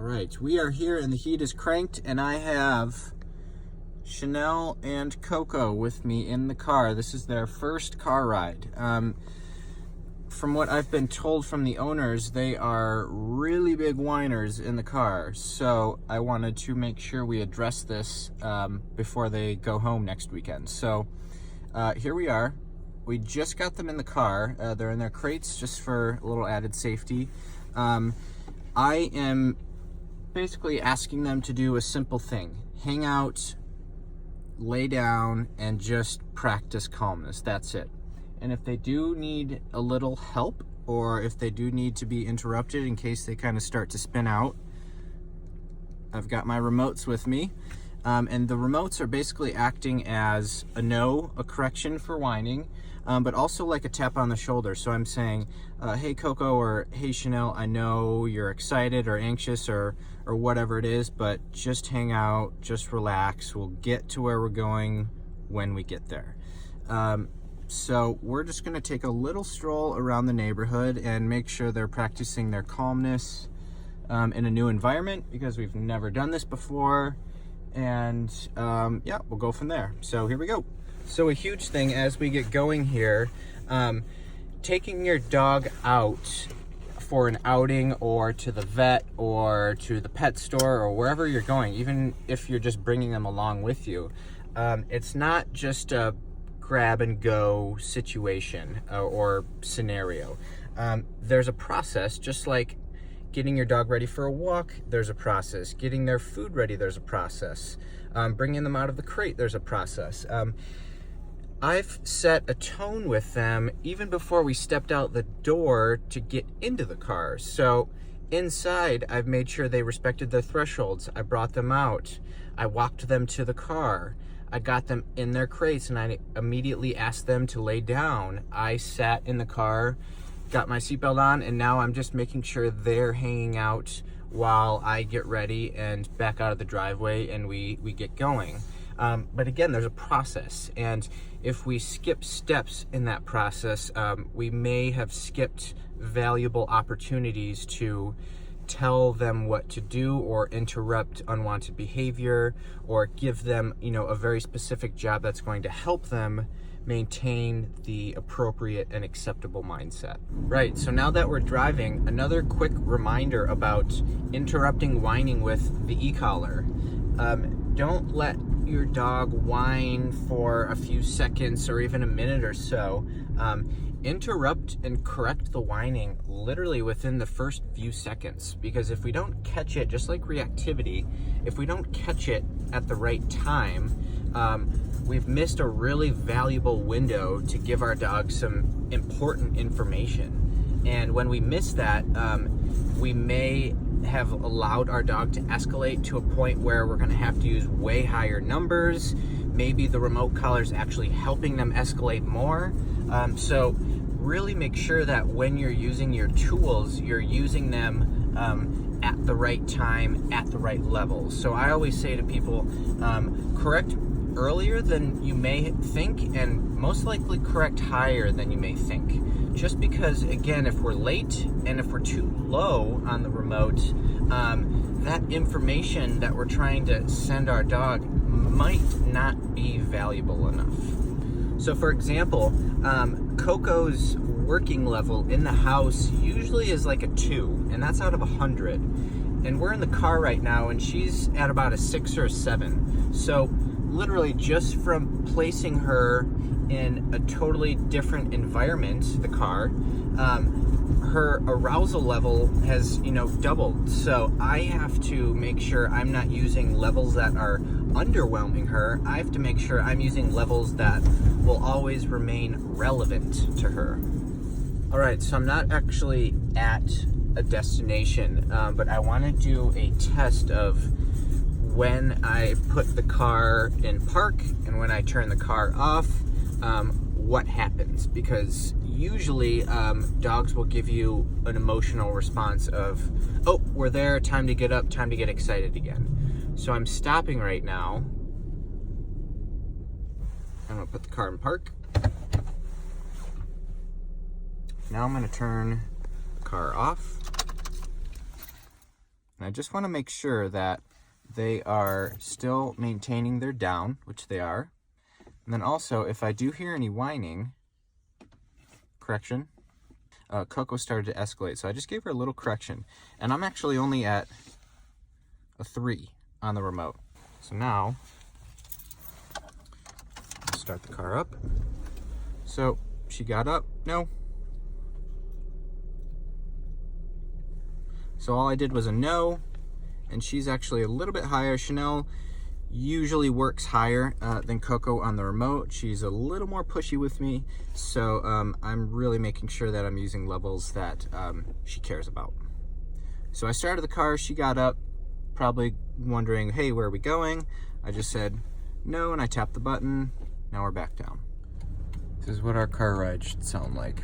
right, we are here and the heat is cranked, and I have Chanel and Coco with me in the car. This is their first car ride. From what I've been told from the owners, they are really big whiners in the car. So I wanted to make sure we address this before they go home next weekend. So here we are. We just got them in the car. They're in their crates just for a little added safety. I am basically asking them to do a simple thing. Hang out, lay down, and just practice calmness. That's it. And if they do need a little help, or if they do need to be interrupted in case they kind of start to spin out, I've got my remotes with me. And the remotes are basically acting as a no, a correction for whining, but also like a tap on the shoulder. So I'm saying, hey Coco, or hey Chanel, I know you're excited or anxious or whatever it is, but just hang out, just relax. We'll get to where we're going when we get there. So we're just gonna take a little stroll around the neighborhood and make sure they're practicing their calmness in a new environment, because we've never done this before. And yeah, we'll go from there. So here we go. So a huge thing as we get going here, taking your dog out for an outing or to the vet or to the pet store or wherever you're going, even if you're just bringing them along with you, it's not just a grab and go situation or scenario. There's a process, just like getting your dog ready for a walk, there's a process. Getting their food ready, there's a process. Bringing them out of the crate, there's a process. I've set a tone with them even before we stepped out the door to get into the car. So inside, I've made sure they respected their thresholds. I brought them out. I walked them to the car. I got them in their crates and I immediately asked them to lay down. I sat in the car, got my seatbelt on, and now I'm just making sure they're hanging out while I get ready and back out of the driveway and we get going. But again, there's a process, and if we skip steps in that process, we may have skipped valuable opportunities to tell them what to do or interrupt unwanted behavior or give them, a very specific job that's going to help them maintain the appropriate and acceptable mindset. Right, so now that we're driving, another quick reminder about interrupting whining with the e-collar. Don't let your dog whine for a few seconds or even a minute or so. Interrupt and correct the whining literally within the first few seconds, because if we don't catch it, just like reactivity, if we don't catch it at the right time, we've missed a really valuable window to give our dog some important information. And when we miss that, we may have allowed our dog to escalate to a point where we're going to have to use way higher numbers. Maybe the remote collar is actually helping them escalate more. So really make sure that when you're using your tools, you're using them at the right time, at the right level. So I always say to people, correct earlier than you may think, and most likely correct higher than you may think. Just because, again, if we're late and if we're too low on the remote, that information that we're trying to send our dog might not be valuable enough. So for example, Coco's working level in the house usually is like a 2, and that's out of 100. And we're in the car right now, and she's at about a 6 or a 7. So literally just from placing her in a totally different environment, the car, her arousal level has, doubled. So I have to make sure I'm not using levels that are underwhelming her. I have to make sure I'm using levels that will always remain relevant to her. All right, so I'm not actually at a destination, but I want to do a test of when I put the car in park and when I turn the car off, what happens, because usually dogs will give you an emotional response of, oh, we're there, time to get up, time to get excited again. So I'm stopping right now. I'm gonna put the car in park. Now I'm gonna turn the car off. And I just want to make sure that they are still maintaining their down, which they are. And then also, if I do hear any whining, correction, Coco started to escalate. So I just gave her a little correction. And I'm actually only at a 3 on the remote. So now, I'll start the car up. So she got up, no. So all I did was a no, and she's actually a little bit higher. Chanel usually works higher than Coco on the remote. She's a little more pushy with me, so I'm really making sure that I'm using levels that she cares about. So I started the car, she got up, probably wondering, hey, where are we going? I just said no, and I tapped the button. Now we're back down. This is what our car ride should sound like.